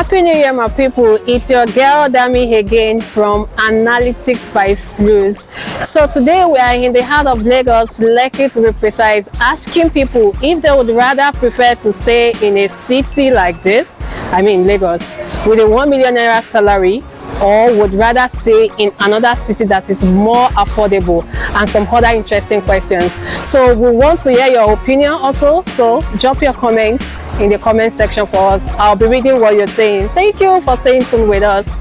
Happy New Year, my people. It's your girl Dami again from Analytics by Sluice. So today we are in the heart of Lagos, Lekki to be precise, asking people if they would rather prefer to stay in a city like this, I mean Lagos, with a 1 million naira salary, or would rather stay in another city that is more affordable, and some other interesting questions. So we want to hear your opinion also, so drop your comments in the comment section for us. I'll be reading what you're saying. Thank you for staying tuned with us.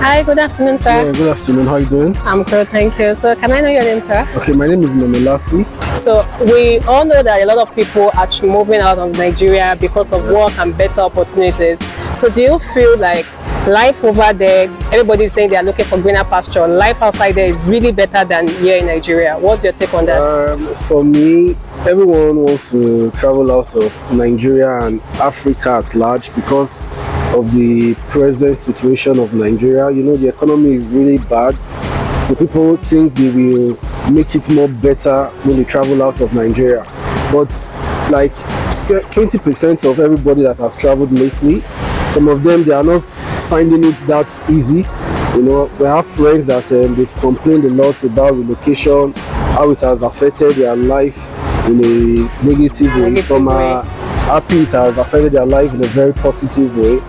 Hi, good afternoon, sir. Yeah, good afternoon. How are you doing? I'm good, thank you. So can I know your name, sir? Okay, my name is Lassie. So we all know that a lot of people are moving out of Nigeria because of work and better opportunities. So do you feel like life over there, everybody's saying they are looking for greener pasture, life outside there is really better than here in Nigeria? What's your take on that? For me, everyone wants to travel out of Nigeria and Africa at large because of the present situation of Nigeria. You know, the economy is really bad, so people think they will make it more better when they travel out of Nigeria. But like 20% of everybody that has traveled lately, some of them, they are not finding it that easy. You know, we have friends that they've complained a lot about relocation, how it has affected their life in a negative way. Some are happy it has affected their life in a very positive way.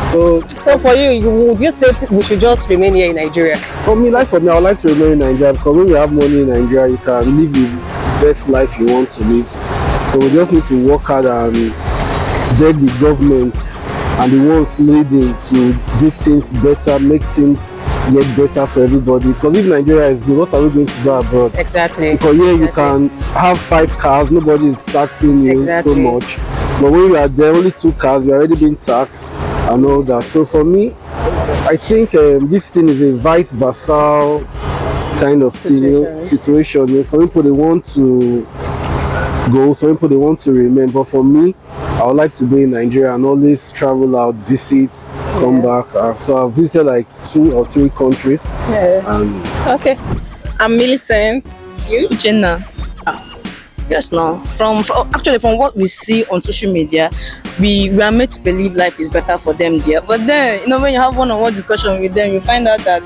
So for you, would you say we should just remain here in Nigeria? For me, I would like to remain in Nigeria, because when you have money in Nigeria, you can live the best life you want to live. So we just need to work hard and beg the government and the ones leading to do things better, make things get better for everybody. Because if Nigeria is good, what are we going to do abroad? Exactly. Because here you can have 5 cars, nobody is taxing you so much. But when you are there, only 2 cars, you're already being taxed and all that. So for me, I think this thing is a vice versa kind of situation. You know, some people, they want to go, some people, they want to remain. But for me, I would like to be in Nigeria and always travel out, visit, come back. So I've visited like 2 or 3 countries. Okay. I'm Millicent. You? Jenna. Yes, no. From what we see on social media, we are made to believe life is better for them there. But then, you know, when you have one-on-one discussion with them, you find out that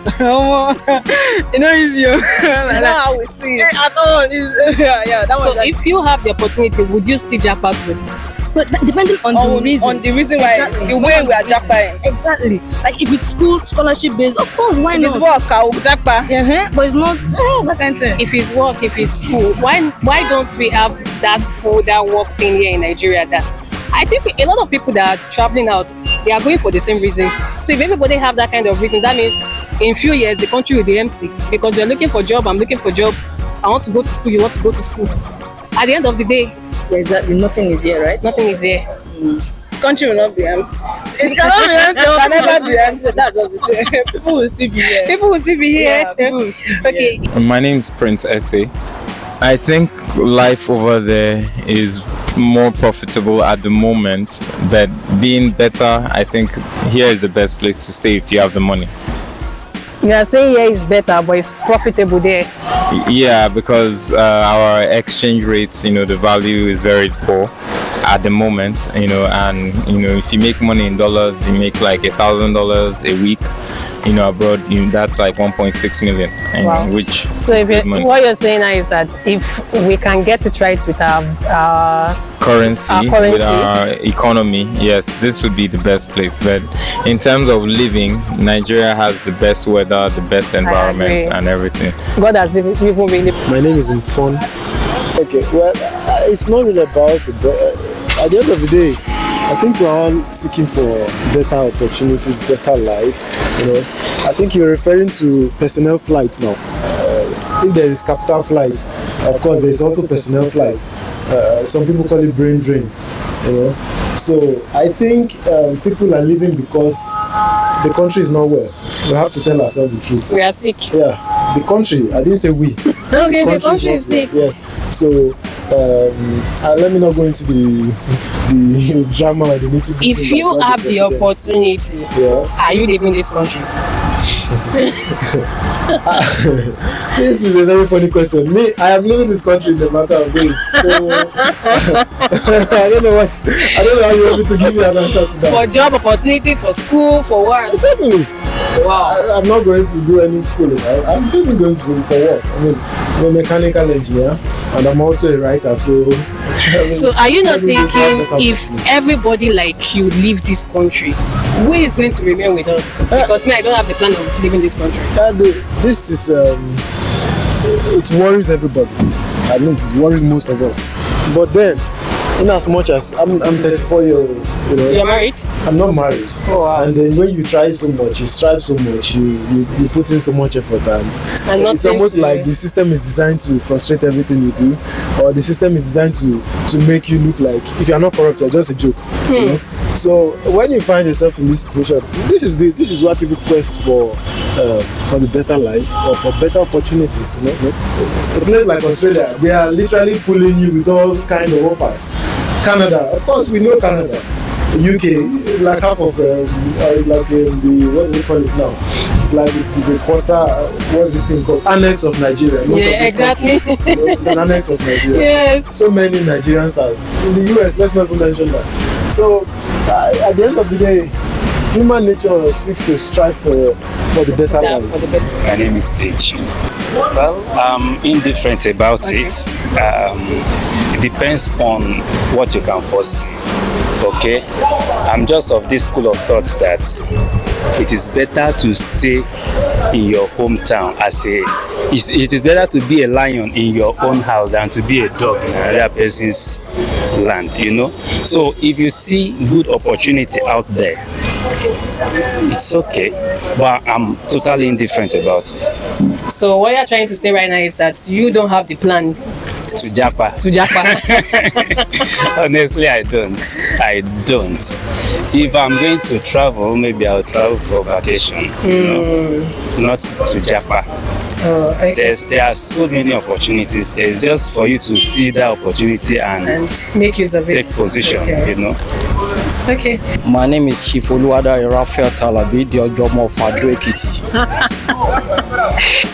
you know, it's you. That's not how we see it at all. So if you have the opportunity, would you still japa too? But depending on the reason why, exactly. The way we are japaing. Exactly. Like if it's scholarship based, of course, why not? If it's work, I will japa. But it's not that kind of thing. If it's work, if it's school, why don't we have that school, that work thing here in Nigeria? I think a lot of people that are traveling out, they are going for the same reason. So if everybody have that kind of reason, that means in few years the country will be empty, because you're looking for job, I'm looking for job, I want to go to school, you want to go to school. At the end of the day, exactly, nothing is here, right? Nothing is here. The country will not be empty. It cannot be empty. It can never be empty. That's what it is. People will still be here. People will still be here. Okay. My name is Prince Essay. I think life over there is more profitable at the moment, but being better, I think here is the best place to stay if you have the money. You are saying here is better, but it's profitable there. Yeah, because our exchange rates, you know, the value is very poor at the moment, you know, and you know, if you make money in dollars, you make like $1,000 a week, you know, abroad, that's like 1.6 million. Wow. Which so what you're saying now is that if we can get it right with our currency, with our economy, yes, this would be the best place. But in terms of living, Nigeria has the best weather, the best environment, and everything. God has even really. My name is Mfon. Okay, well, it's not really about at the end of the day, I think we're all seeking for better opportunities, better life. You know, I think you're referring to personnel flights now. If there is capital flights, of course, there is also personnel flights. Some people call it brain drain. You know, so I think people are leaving because the country is not well. We have to tell ourselves the truth. We are sick. Yeah, the country. I didn't say we. Okay, the country is sick. Yeah. So let me not go into the drama or the nitty-gritty. If you have the opportunity, are you leaving this country? This is a very funny question. Me, I am leaving this country in the matter of days. So I don't know how you want me to give you an answer to that. For job opportunity, for school, for work. Certainly. Wow. I'm not going to do any schooling. I'm really going to school for work. I mean, I'm a mechanical engineer and I'm also a writer. So, So are you not thinking if everybody like you leave this country, who is going to remain with us? Because me, I don't have the plan of leaving this country. This is it worries everybody. At least it worries most of us. But then, in as much as I'm 34 years old, you know. You're married? I'm not married. Oh, wow. And then when you try so much, you strive so much, you put in so much effort, and it's almost like the system is designed to frustrate everything you do, or the system is designed to make you look like if you're not corrupt, you're just a joke. You know? So when you find yourself in this situation, this is why people quest for the better life or for better opportunities. You know, a place like Australia, they are literally pulling you with all kinds of offers. Canada, of course, we know Canada. UK is like half of it's like the what do we call it now? It's like the quarter. What's this thing called? Annex of Nigeria. Exactly. Country, you know, it's an annex of Nigeria. Yes. So many Nigerians are in the US. Let's not even mention that. So at the end of the day, human nature seeks to strive for the better life. My name is Deji. Well, I'm indifferent about it. It depends on what you can foresee. Okay, I'm just of this school of thought that it is better to stay in your hometown it is better to be a lion in your own house than to be a dog in another person's land, you know. So if you see good opportunity out there, it's okay, but I'm totally indifferent about it. So what you're trying to say right now is that you don't have the plan to Japa. to Japa. Honestly, I don't. If I'm going to travel, maybe I'll travel for vacation, you know, not to Japa. Okay. There are so many opportunities. It's just for you to see that opportunity and make use of it. take position, Okay. you know. Okay. My name is Chief Oluwada Raphael Talabi, the Ojomo of Ado Ekiti.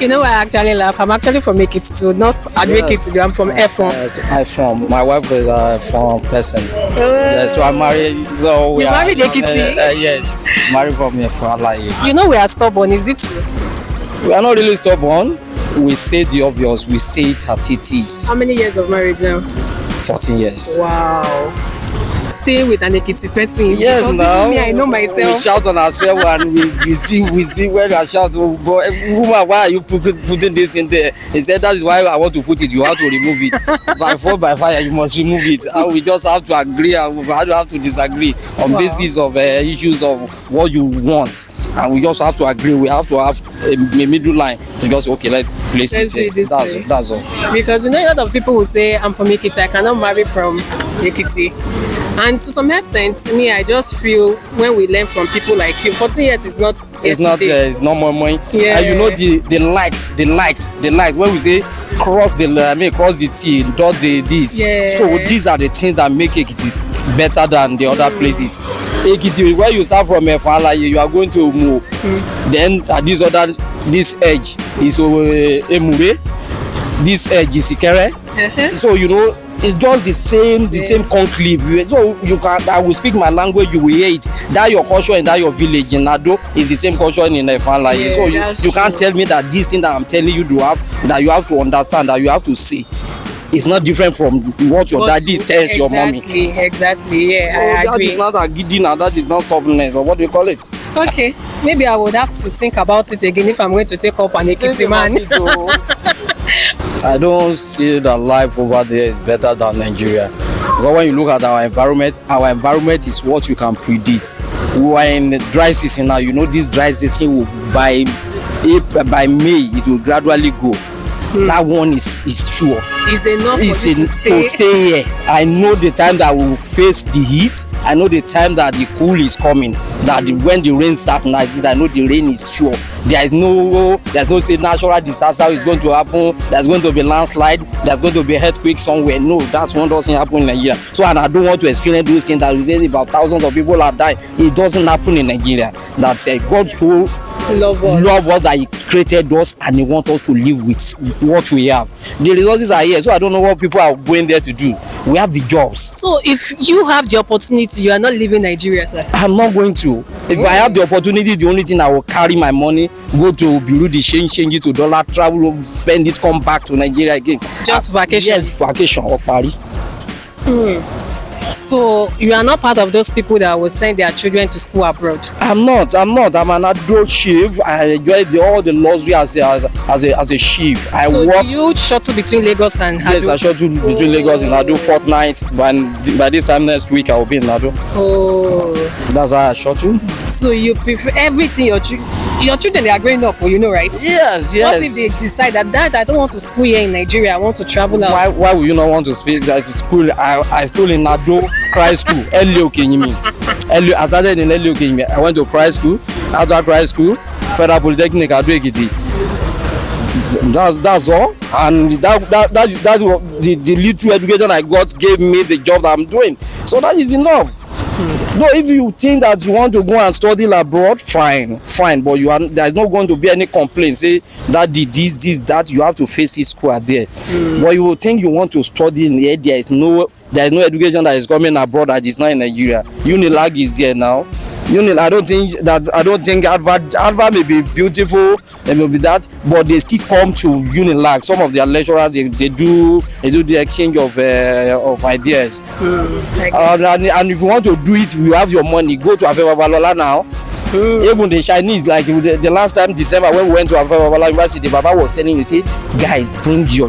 You know why I actually laugh? I'm actually from Ekiti too, not Ado Ekiti. I'm from Efon. I'm from. My wife is from Person. Yes, so I'm married. So we You married Ekiti? Yes, married from Efon. You know we are stubborn. Is it true? We are not really stubborn. We say the obvious. We say it at it is. How many years of marriage now? 14 years. Wow. Stay with an Ekiti person. Yes, because now me, I know myself. we shout on ourselves and we still when I shout, oh, but woman, why are you putting this in there? He said that is why I want to put it. You have to remove it by force by fire. You must remove it. And we just have to agree and we have to disagree on basis of issues of what you want, and we just have to agree. We have to have a middle line to just let's place Let's do it. it this way. That's all. Because you know a lot of people will say I'm from Ekiti, I cannot marry from Ekiti. And to some extent, me, I just feel when we learn from people like you, 14 years is not It's not more money. Yeah. And you know the likes. When we say cross the T, dot the this. Yeah. So these are the things that make Ekiti better than the other places. Ekiti, where you start from Efala, you are going to Mu. Then at this edge is Emure. This edge is Ikere. So you know. It's just the same conclave. So I will speak my language, you will hear it. That your culture and that your village in Ado is the same culture in Efan. Yeah, so you can't tell me that this thing that I'm telling you that you have to understand, that you have to see. It's not different from what your daddy tells your mommy. Exactly, yeah, So I agree. that is not a giddiness, that is not stubbornness, or what do you call it? Okay, maybe I would have to think about it again if I'm going to take up an Ekiti man. I don't see that life over there is better than Nigeria. But when you look at our environment is what you can predict. We are in the dry season now. You know this dry season will by May it will gradually go. That one is sure. It's enough for you to stay here. I know the time that we will face the heat. I know the time that the cool is coming. When the rain starts like this, I know the rain is sure. There's no say natural disaster is going to happen. There's going to be landslide. There's going to be earthquake somewhere. No, that's one doesn't happen in Nigeria. So and I don't want to experience those things that we say about thousands of people are dying. It doesn't happen in Nigeria. That's God through love us, that he created us and he wants us to live with what we have. The resources are here, so I don't know what people are going there to do. We have the jobs. So if you have the opportunity, you are not leaving Nigeria, sir? I'm not going to. If I have the opportunity, the only thing I will carry my money, go to Bureau de change it to dollar, travel, spend it, come back to Nigeria again. Just vacation? Yes, vacation or Paris. So you are not part of those people that will send their children to school abroad? I'm not. I'm an adult chief. I enjoy all the luxury as a chief. So do you shuttle between Lagos and Ado? Yes, I shuttle between Lagos and Ado fortnight. By this time next week, I will be in Ado. Oh. That's how I shuttle. So you prefer everything your children, they are growing up, you know, right? Yes. What if they decide that, Dad, I don't want to school here in Nigeria, I want to travel out? Why would you not want to speak like school? I school in Ado Cry School. I started in Elio Kenyimi. I went to Cry School. After Cry School, Federal Polytechnic Ado Ekiti. That's all. And that's the little education I got gave me the job that I'm doing. So that is enough. No, if you think that you want to go and study abroad, fine, but there's not going to be any complaint. Say that this, that you have to face it square there. But you will think you want to study in here, there is no education that is coming abroad that is not in Nigeria. Unilag is there now. I don't think Harvard may be beautiful, it may be that, but they still come to Unilag. Some of their lecturers they do the exchange of ideas. And if you want to do it, you have your money. Go to Afe Babalola now. Even the Chinese, like the last time December when we went to Afe Babalola University, Baba was telling you, say, guys, bring your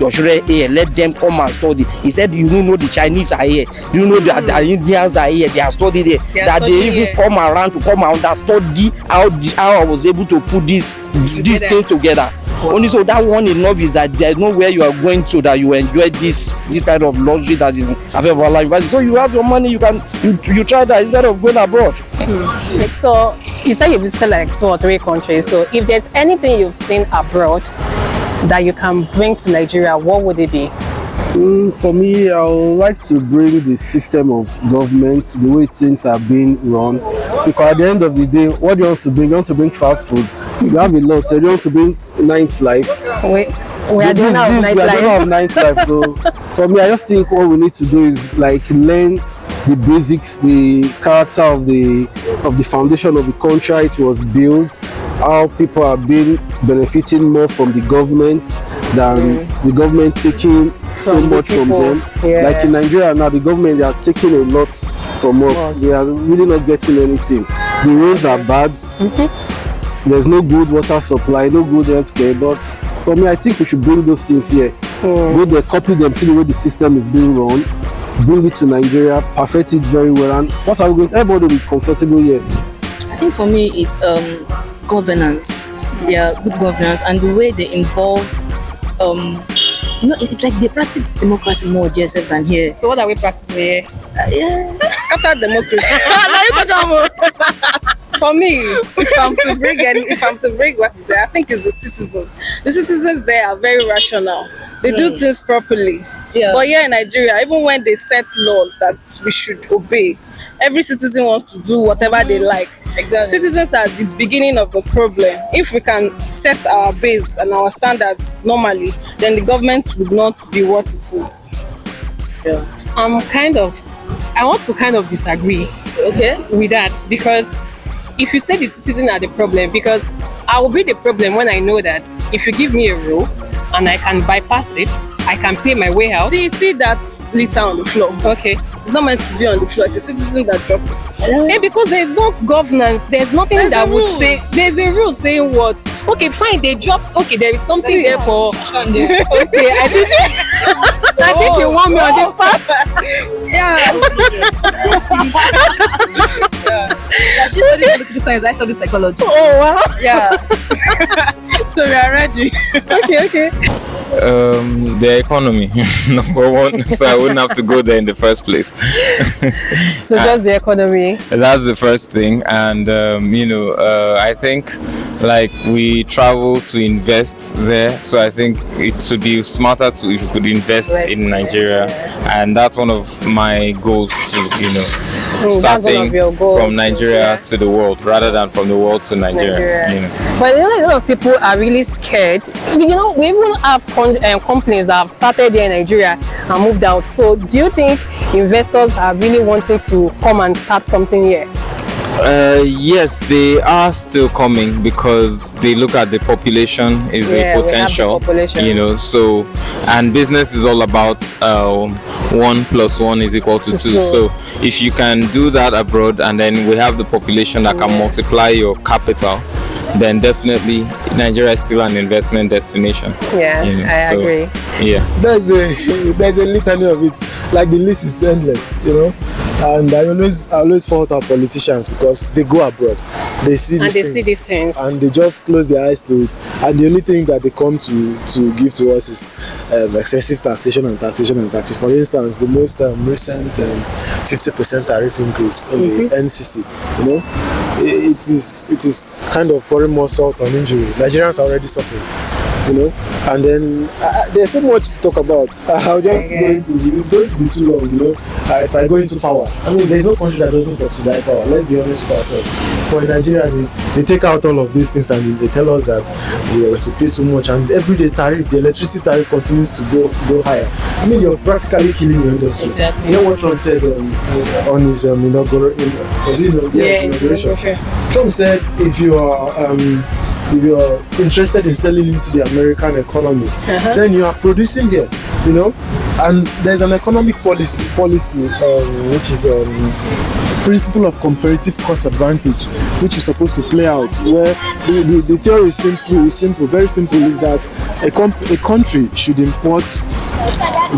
children here, let them come and study. He said, you don't know the Chinese are here, you know that the Indians are here, they are studying here, that they even come around to come and study how I was able to put these things together. Only so that one enough is that there is nowhere you are going to that you enjoy this kind of luxury that is available at university. So you have your money, you try that instead of going abroad. So you said you visited like 2 or 3 countries. So if there's anything you've seen abroad that you can bring to Nigeria, what would it be? For me, I would like to bring the system of government, the way things are being run. Because at the end of the day, what do you want to bring? You want to bring fast food. You have a lot. So you want to bring nightlife. We are doing our nightlife. So for me, I just think what we need to do is like learn the basics, the character of the foundation of the country, how it was built, how people are benefiting more from the government than the government taking so much from them. Yeah. Like in Nigeria now, the government, they are taking a lot from us. They are really not getting anything. The roads are bad. There's no good water supply, no good healthcare. But for me, I think we should bring those things here. Go there, copy them, see the way the system is being run, bring it to Nigeria, perfect it very well, and what are we going to, everybody will be comfortable here. I think for me it's governance. Yeah, good governance, and the way they involve it's like they practice democracy more just than here. So what are we practicing here? Scatter democracy. For me, if I'm to bring what is there, I think it's the citizens. The citizens there are very rational. They do things properly. Yeah. But here in Nigeria, even when they set laws that we should obey, every citizen wants to do whatever they like. Exactly. Citizens are the beginning of the problem. If we can set our base and our standards normally, then the government would not be what it is. Yeah. I want to kind of disagree with that, because if you say the citizen are the problem, because I will be the problem when I know that if you give me a rule and I can bypass it, I can pay my way out. See that litter on the floor. Okay. It's not meant to be on the floor. It's a citizen that dropped it. Because there is no governance. There's nothing that would say. There's a rule saying what? Okay, fine. They drop. Okay, there is something there for. Okay, I think you want me on this part. She studied political science. I studied psychology. Oh wow. Yeah. So we are ready. Okay. The economy, number one. So I wouldn't have to go there in the first place. So just the economy. That's the first thing, and I think like we travel to invest there, so I think it should be smarter if we could invest in Nigeria, and that's one of my goals. that's one of your goals. from Nigeria to the world rather than from the world to Nigeria. You know. But a lot of people are really scared. We even have companies that have started here in Nigeria and moved out. So do you think investors are really wanting to come and start something here? Yes, they are still coming because they look at the population is a potential, so, and business is all about 1 + 1 = 2. So if you can do that abroad, and then we have the population that can multiply your capital, then definitely Nigeria is still an investment destination. I agree. There's a litany of it. Like, the list is endless, and I always fault our politicians because they go abroad, they see these things and they just close their eyes to it, and the only thing that they come to give to us is excessive taxation and taxation and taxation. For instance, the most recent 50% tariff increase in the NCC, it is kind of pouring more salt on injury. Nigerians are already suffering, and then there's so much to talk about. It's going to be too long, if I go into power. I mean, there's no country that doesn't subsidize power. Let's be honest with ourselves. But in Nigeria, they take out all of these things and they tell us that we are to pay so much, and everyday tariff, the electricity tariff continues to go higher. I mean, you're practically killing your industry. Exactly. You know what Trump said on his inauguration? Trump said, if you're interested in selling into the American economy, then you are producing here, and there's an economic policy which is principle of comparative cost advantage, which is supposed to play out, where the theory is simple, very simple, is that a country should import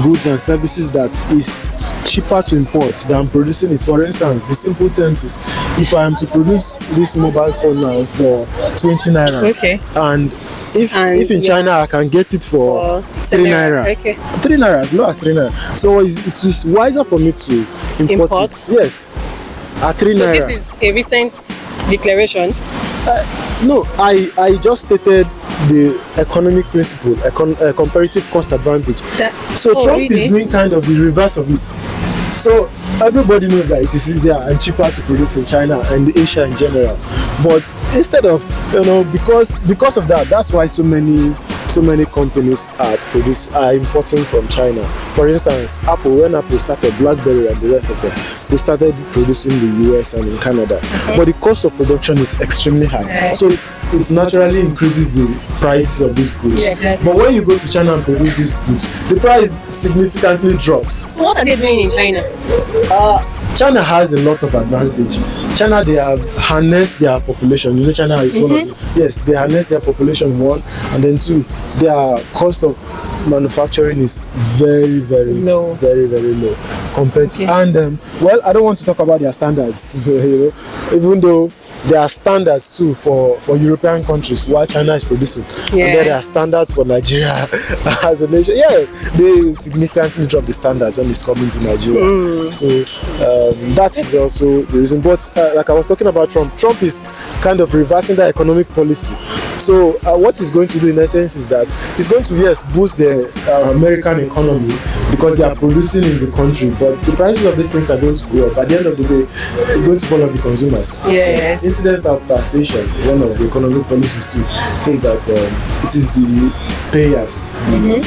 goods and services that is cheaper to import than producing it. For instance, the simple terms is, if I am to produce this mobile phone now for 20 naira, and if in China I can get it for 3 naira, 3 naira, as low as 3 naira, so it is wiser for me to import it. Yes, at 3 naira. So this is a recent declaration? No, I just stated the economic principle, comparative cost advantage. Trump is doing kind of the reverse of it. So everybody knows that it is easier and cheaper to produce in China and Asia in general. But instead of, because of that, that's why so many companies are importing from China. For instance, when Apple started, BlackBerry and the rest of them, they started producing in the US and in Canada. But the cost of production is extremely high. So it naturally increases the prices of these goods. But when you go to China and produce these goods, the price significantly drops. So what are they doing in China? China has a lot of advantage. China, they have harnessed their population. China is one of the, they harness their population, one, and then two, their cost of manufacturing is very, very low, very, very low compared to, and I don't want to talk about their standards, even though there are standards too for European countries while China is producing, and then there are standards for Nigeria as a nation. They significantly drop the standards when it's coming to Nigeria. So that is also the reason. But like I was talking about Trump is kind of reversing the economic policy. So what he's going to do in essence is that he's going to boost the American economy because they are producing in the country, but the prices of these things are going to go up. At the end of the day, it's going to fall on the consumers. Incidence of taxation, one of the economic policies too, says that it is the payers, the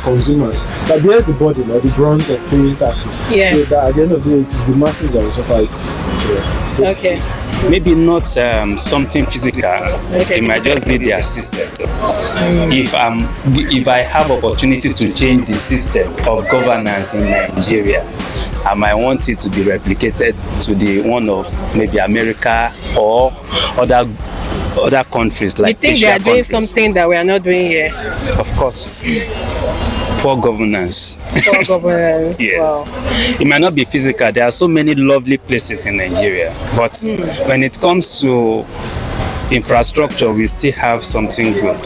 consumers, that bears the burden or the brunt of paying taxes. So that at the end of the day, it is the masses that will suffer it. So, maybe not something physical. It might just be their system. If I have opportunity to change the system of governance in Nigeria, I might want it to be replicated to the one of maybe America or other countries like Asia. You think they are doing something that we are not doing here? Of course. Poor governance. Poor governance. Yes. Wow. It might not be physical. There are so many lovely places in Nigeria, but when it comes to infrastructure, we still have something good.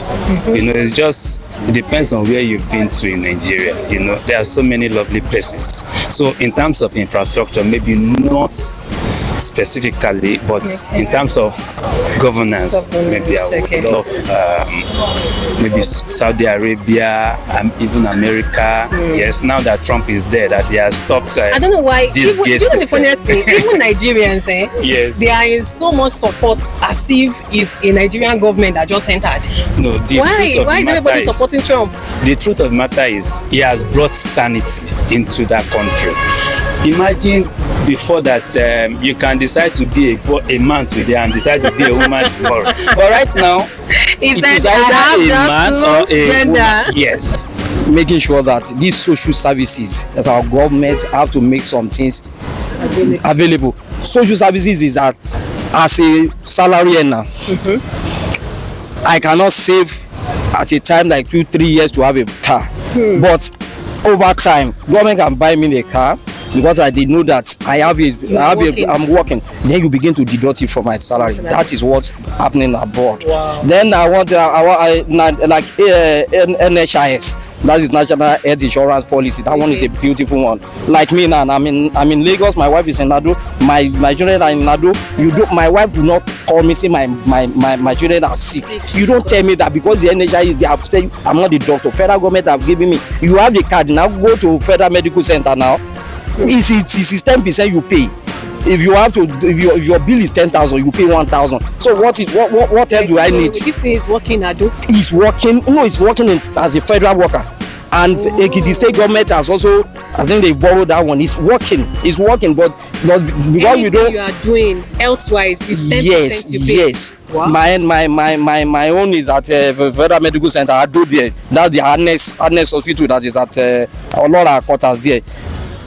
It depends on where you've been to in Nigeria. There are so many lovely places. So in terms of infrastructure, maybe not specifically, but in terms of governance, maybe I would love maybe Saudi Arabia and even America. Yes, now that Trump is there, that he has stopped. I don't know why. This Even the funniest thing, even Nigerians, yes, they are in so much support as if it's a Nigerian government that just entered. No, Why is everybody supporting Trump? The truth of the matter is he has brought sanity into that country. Imagine before that you can decide to be a man today and decide to be a woman tomorrow. But right now, It it says is I either have a man just or two a gender. woman. Yes. Making sure that these social services, as our government, have to make some things available. Social services is that as a salary earner, I cannot save at a time like 2-3 years to have a car, but over time government can buy me a car because I did know that I'm working. Then you begin to deduct it from my salary. That is what's happening abroad. Then I want like NHIS, that is National Health Insurance Policy. That one is a beautiful one. Like me now, I'm in Lagos. My wife is in Nado. My children are in Nado. My wife will not call me say my children are sick. You don't tell me that because the NHIS is there. I'm not the doctor. Federal government have given me. You have a card now. Go to Federal Medical Center now. It's 10% you pay. If your bill is 10,000, you pay 1,000. So what else do I need? This thing is working, Ado. It's working. No, it's working as a federal worker. And the state government has also, I think they borrowed that one. It's working, but because we don't. You are doing health-wise is 10% you pay. Yes. Wow. My own is at Federal Medical Center. I do there. That's the harness hospital that is at our quarters there.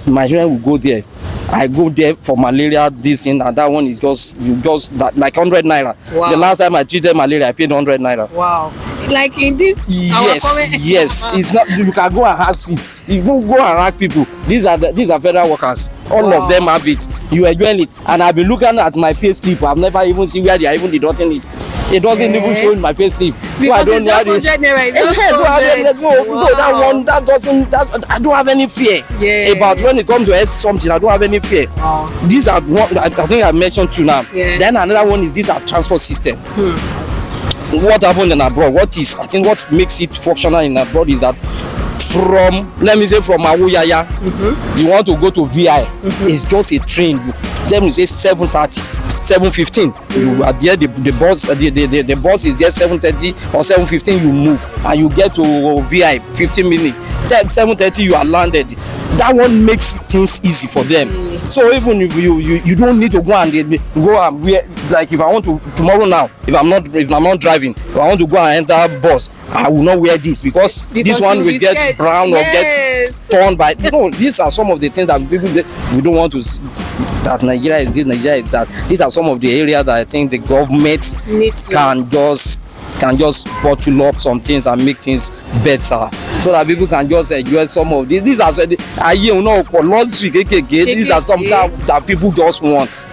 My children will go there. I go there for malaria, this thing, and that one is just like 100 naira. Wow. The last time I treated malaria, I paid 100 naira. Wow. Like in this. Yes. It's not. You can go and ask it. You go and ask people. These are federal workers. All of them have it. You enjoy it, and I've been looking at my pay slip. I've never even seen where they are even deducting it. It doesn't even show in my pay slip. Because so it's just 100 naira. So that one, that doesn't. I don't have any fear about when it comes to health something. I don't have any fear. These are one. I think I mentioned two now. Then another one is our transport system. What happened in abroad? What makes it functional in abroad is that from Awuyaya, you want to go to VI, it's just a train. Then you say 7:30, 7:15. You are there. The bus is there 7:30 or 7:15. You move and you get to VI 15 minutes. 7:30 you are landed. That one makes things easy for them. So even if you don't need to go and like if I want to tomorrow now, if I'm not driving, if I want to go and enter bus, I will not wear this because this one will get brown or get torn by. These are some of the things that we don't want to see. That Nigeria is that. These are some of the areas that I think the government can just bottle up some things and make things better so that people can just enjoy some of these. These are these are some that people just want.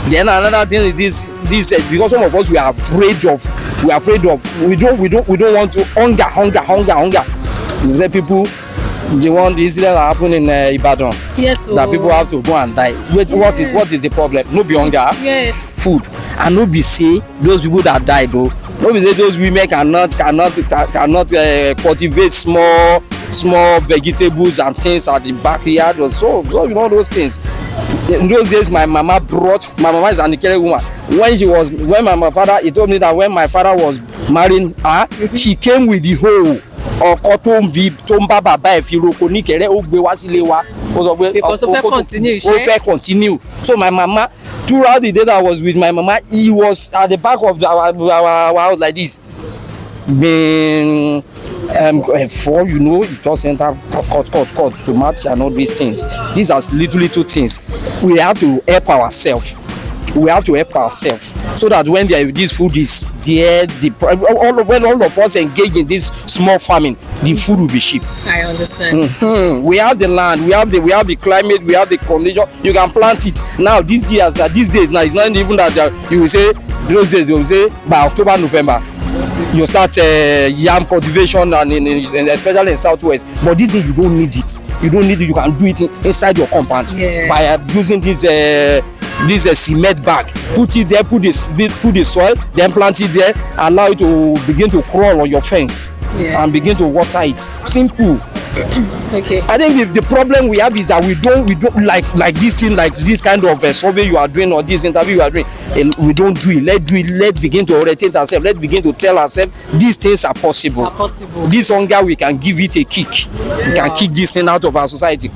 Then another thing is this because some of us we are afraid of we don't want to hunger. The people they want the incident that happened in Ibadan. Yes. That people have to go and die. What is the problem? No be hunger. Yes. Food. And no be say those people that died though. No be say those women cannot cultivate small vegetables and things at the backyard or so you know those things. In those days my mama is an Ikere woman. He told me that when my father was marrying her, she came with the hoe. Because of continue. So my mama, throughout the day that I was with my mama, he was at the back of our house like this. For you just enter cut tomato and all these things. These are little things. We have to help ourselves. So that when this food is there, when all of us engage in this small farming, the food will be cheap. I understand. We have the land, we have the climate, we have the condition. You can plant it now. These days now, it's not even that you will say those days. You will say by October, November. you start yam cultivation and especially in southwest. But this thing you don't need it. You don't need it. You can do it inside your compound by using this cement bag. Put it there. Put the soil. Then plant it there. Allow it to begin to crawl on your fence and begin to water it. Simple. Okay. I think the problem we have is that we don't like this thing, like this kind of survey you are doing or this interview you are doing. We don't do it. Let's begin to orientate ourselves. Let's begin to tell ourselves these things are possible. This hunger, we can give it a kick. We can kick this thing out of our society.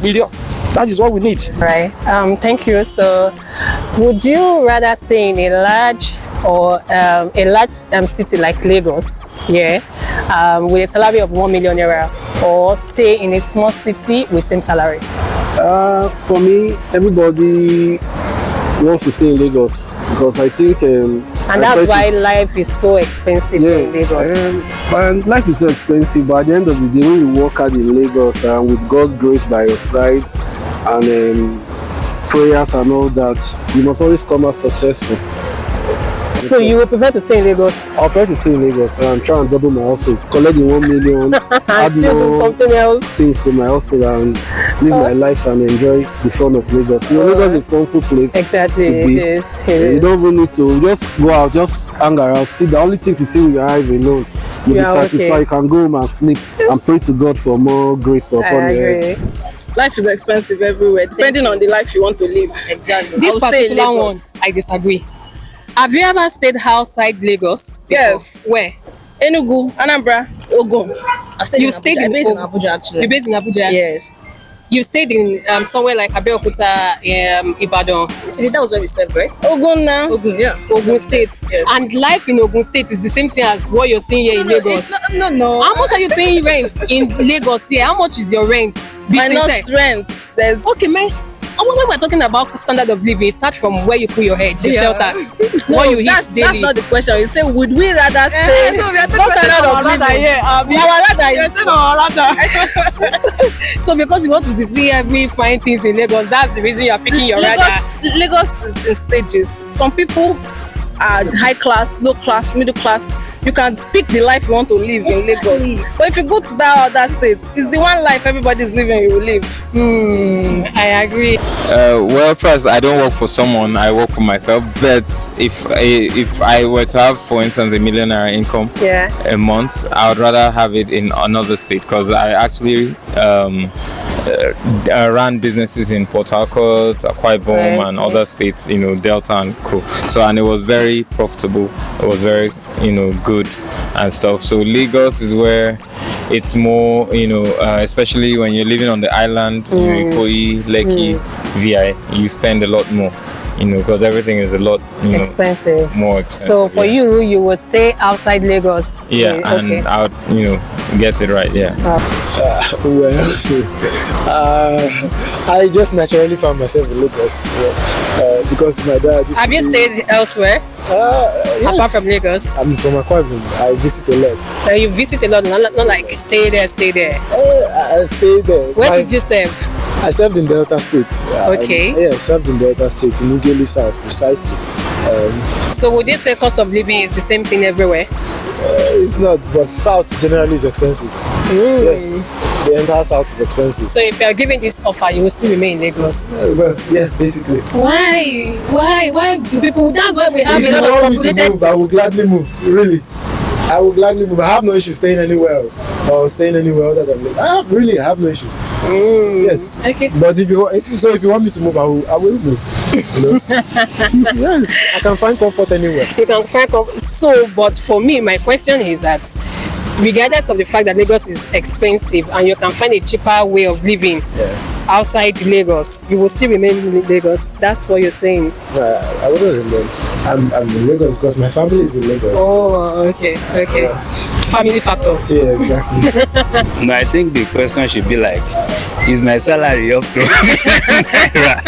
That is what we need. Right. Thank you. So, would you rather stay in a large city like Lagos, with a salary of 1 million naira, or stay in a small city with same salary? For me, everybody wants to stay in Lagos because I think and that's why life is so expensive in Lagos. And life is so expensive, but at the end of the day, when you work hard in Lagos and with God's grace by your side and prayers and all that, you must always come out successful. So you would prefer to stay in Lagos? I'll prefer to stay in Lagos and try and double my hustle, collect the 1 million, and still do something else, things to my hustle and live my life and enjoy the fun of Lagos. You know, Lagos is a fun place. Exactly, to be. It is. You don't even need to just go out, just hang around. See, the only things you see with your eyes alone, you'll be satisfied. Okay. You can go home and sleep and pray to God for more grace upon your head. Life is expensive everywhere, depending on the life you want to live. Exactly. This particular one, I disagree. Have you ever stayed outside Lagos? Yes. Where? Enugu, Anambra, Ogun. I've stayed in Abuja actually. You're based in Abuja? Yes. You stayed in somewhere like Abeokuta, Ibadan. See, that was where we served, right? Ogun now. Ogun, yeah. Ogun State. Yes. And life in Ogun State is the same thing as what you're seeing here in Lagos. No. How much are you paying rent in Lagos here? How much is your rent? Minus rent. There's... Okay, man. When we're talking about standard of living, start from where you put your head, the shelter, what you eat daily. That's not the question. You say, would we rather stay? So we are talking standard of living. So because you want to be seeing every fine things in Lagos, that's the reason you are picking your Lagos is in stages. Some people are high class, low class, middle class. You can pick the life you want to live in Lagos. But if you go to that other state, it's the one life everybody's living you will live. I agree. Well, first, I don't work for someone, I work for myself. But if I were to have, for instance, $1 million income a month, I would rather have it in another state because I actually ran businesses in Port Harcourt, Akwa Ibom, and other states, Delta and Co. So, and it was very profitable. It was very, good and stuff. So Lagos is where it's more, especially when you're living on the island, Ikoyi, Lekki, VI, you spend a lot more. Because everything is a lot more expensive. So for you will stay outside Lagos. Yeah, and I would, get it right. Yeah. I just naturally found myself in Lagos because my dad. Have you stayed elsewhere? Yes. Apart from Lagos? I'm from Akwa Ibom. I visit a lot. You visit a lot, not like stay there. I stayed there. Where did you serve? I served in Delta State. Okay. I served in Delta State, in Ughelli South, precisely. So would you say cost of living is the same thing everywhere? It's not, but South generally is expensive. Yeah. The entire South is expensive. So if you are given this offer, you will still remain in Lagos? Well, yeah, basically. Why? Why do people? That's why we have a lot of populated... If you want me to move, I will gladly move, really. I will gladly move. I have no issue staying anywhere else or staying anywhere other than Lagos. I have no issues. Yes. Okay. But if you want me to move, I will move. Yes. I can find comfort anywhere. You can find comfort. So, but for me, my question is that regardless of the fact that Lagos is expensive and you can find a cheaper way of living outside Lagos, you will still remain in Lagos. That's what you're saying. I wouldn't remain. I'm in Lagos because my family is in Lagos. Oh, okay. Family factor. Yeah, exactly. No, I think the question should be like, is my salary up to naira?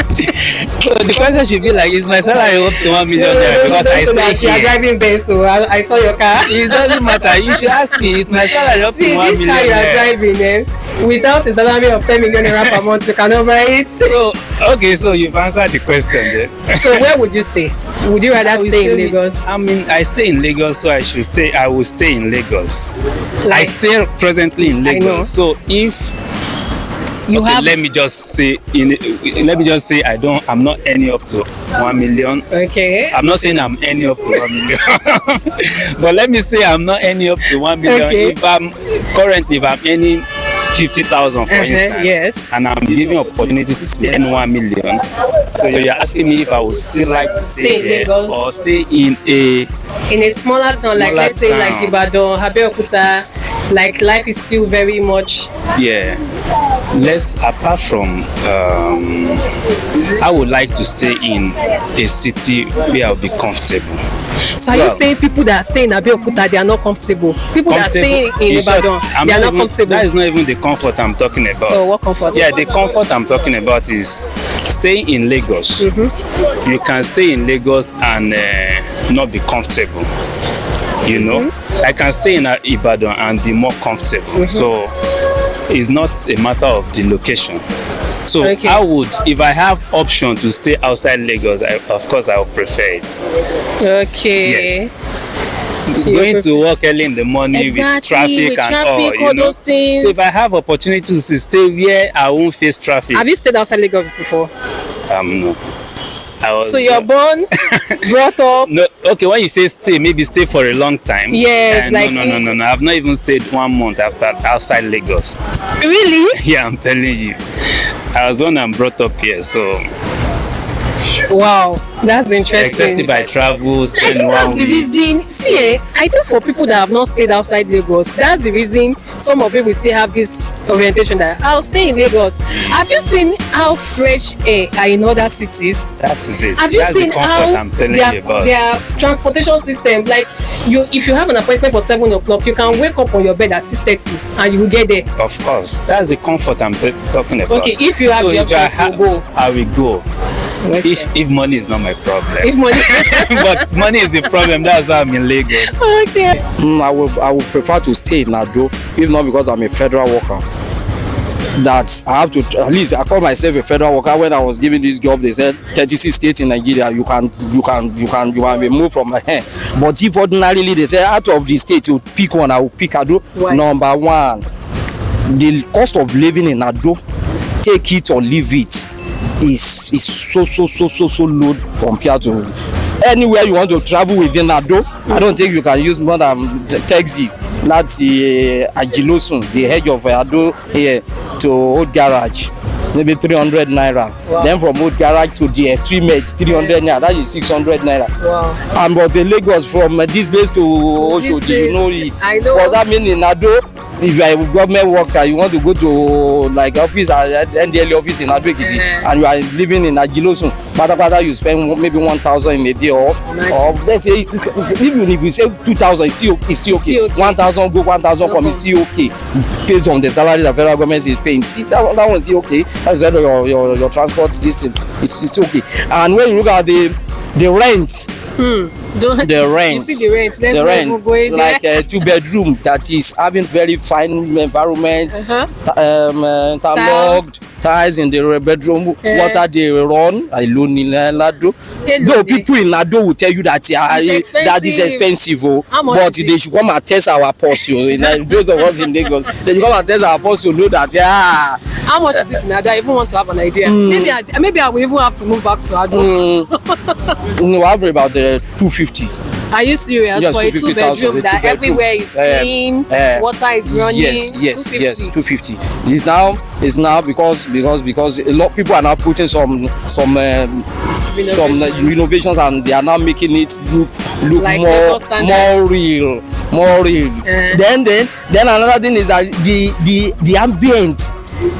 So the question should be like, is my salary up to 1 million naira? Because I stay here. You are driving Benz, so I saw your car. It doesn't matter. You should ask me, is my salary up to 1 million naira? See, this car you are driving, Without a salary of 10 million naira per month, you cannot buy it. So okay, so you've answered the question then. So where would you stay? Would you rather stay in Lagos? I mean, I stay in Lagos, so I will stay in Lagos. I Like, stay presently in I know. Lagos. So if you okay, have. let me just say I'm not earning up to 1 million. Okay. I'm not saying I'm earning up to 1 million. But let me say I'm not earning up to 1 million. Okay. If I'm earning 50,000 for instance, yes. and I'm giving opportunity to earn 1 million. So you're asking me if I would still like to Stay in stay there Lagos. or stay in a smaller town, like let's say like town. Ibadan, Abeokuta, like life is still very much. yeah. Apart from I would like to stay in a city where I'll be comfortable. So are you saying people that stay in Abeokuta, they are not comfortable? People that stay in Ibadan, they are not comfortable? That is not even the comfort I'm talking about. So what comfort? Yeah, the comfort I'm talking about is staying in Lagos. Mm-hmm. You can stay in Lagos and not be comfortable. You know, Mm-hmm. I can stay in Ibadan and be more comfortable. Mm-hmm. So it's not a matter of the location. So Okay. I would, if I have option to stay outside Lagos, of course I would prefer it. Okay. Yes. Going to work early in the morning with traffic and all, you know. those things. So if I have opportunities to stay where I won't face traffic, Have you stayed outside Lagos before? no. I was, So you're born, brought up. no, okay, when you say stay, maybe stay for a long time. Yes, like no. I've not even stayed 1 month outside Lagos. Really? Yeah, I'm telling you. I was born and brought up here, so Wow, that's interesting. except if I travel, I spend think 1 that's the week. reason. See, I think for people that have not stayed outside Lagos, that's the reason some of people still have this orientation that I'll stay in Lagos. Have you seen how fresh air are in other cities? That is it. Have you That's seen the comfort how I'm telling you about. their transportation system, like if you have an appointment for 7 o'clock, you can wake up on your bed at 6:30 and you will get there. Of course, that's the comfort I'm talking about. Okay, if you have so the if option to go. I will go. Okay. If money is not my problem. If money. But money is the problem. That's why I'm in Lagos. Okay. I would prefer to stay in Ado, if not because I'm a federal worker. That I have to, at least I call myself a federal worker. When I was given this job, they said 36 states in Nigeria, you can be moved from here. But if ordinarily they say out of the states you pick one, I will pick Ado. Why? Number one, the cost of living in Ado, take it or leave it, is so low compared to anywhere you want to travel within Ado. I don't think you can use more than taxi. That's Ajilosun, the edge of Ado here to Old Garage, maybe 300 naira. Wow. Then from Old Garage to the extreme edge, 300 naira. That is 600 naira. Wow. And but in Lagos, from this place to Oshodi, you know it. I know. But that means in Ado, if you are a government worker, you want to go to like office at NDL office in Ado Ekiti, and you are living in Ajilosun, patapata you spend maybe 1,000 in a day, or let's say even if you say 2,000, it's still okay. 1,000 go, 1,000 come, it's still okay. Based on the salary the federal government is paying, see that one is still okay. That's your transport distance is still okay. And when you look at the rent. The rent. You see the rent. Let's the not rent, even go in there. like a 2-bedroom that is having very fine environment, interlocked tiles in the bedroom, water they run. Alone in Lado. Though people in Lado will tell you that that is expensive, but they should come and test our pulse. Those of us in Lagos, they should come and test our pulse to know that How much is it in Ada? I even want to have an idea. Maybe I will even have to move back to Ado. no, I have about 250. Are you serious? Yes, For a 2-bedroom that everywhere is clean, water is running. Yes, 250. 250. It's now because a lot of people are now putting some renovations, and they are now making it look Like more real. Then another thing is that the ambience.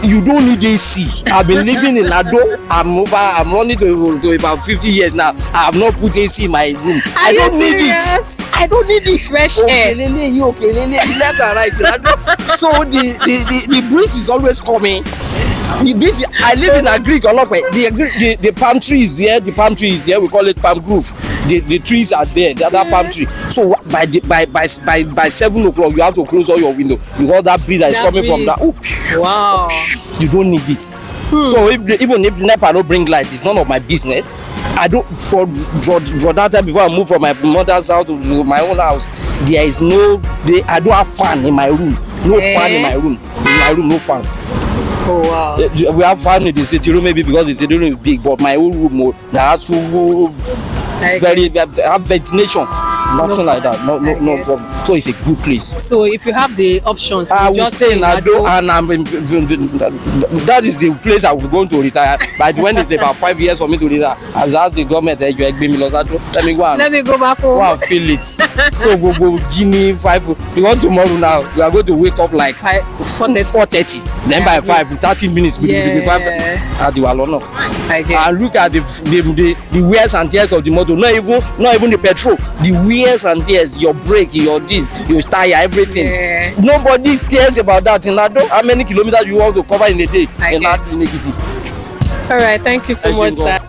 You don't need AC. I've been living in Ado. I'm running to about 50 years now. I have not put AC in my room. I don't need it. I don't need it. Fresh air. Left and right. So the breeze is always coming. I live in Agric, the palm tree is here. The palm tree is here. We call it palm grove. The trees are there. The other palm tree. So by 7 o'clock, you have to close all your windows because that breeze that is coming from that. Oh, wow. You don't need it. So even if NEPA don't bring light, it's none of my business. I don't for that time before I moved from my mother's house to my own house. There is I don't have fan in my room. No fan in my room. In my room, no fan. Oh wow. We have fan in the city room maybe because the city room is big, but my own room that has to have ventilation. Nothing like that. No. So it's a good place. So if you have the options, I will just stay in Ado, and that is the place I will go to retire. But when it's about 5 years for me to retire, I will ask the government, let me go and let me go back home. Go and feel it. So we go Gini 5. We want tomorrow now. We are going to wake up like 4:30. Then by 30 minutes we will be 5 at the Walono. And look at the wears and tears of the motor. Not even the petrol. The wears and tears, your brake, your disc, your tire, everything. Nobody cares about that in Ado. How many kilometers you want to cover in a day? In Ado, all right, thank you so much, sir.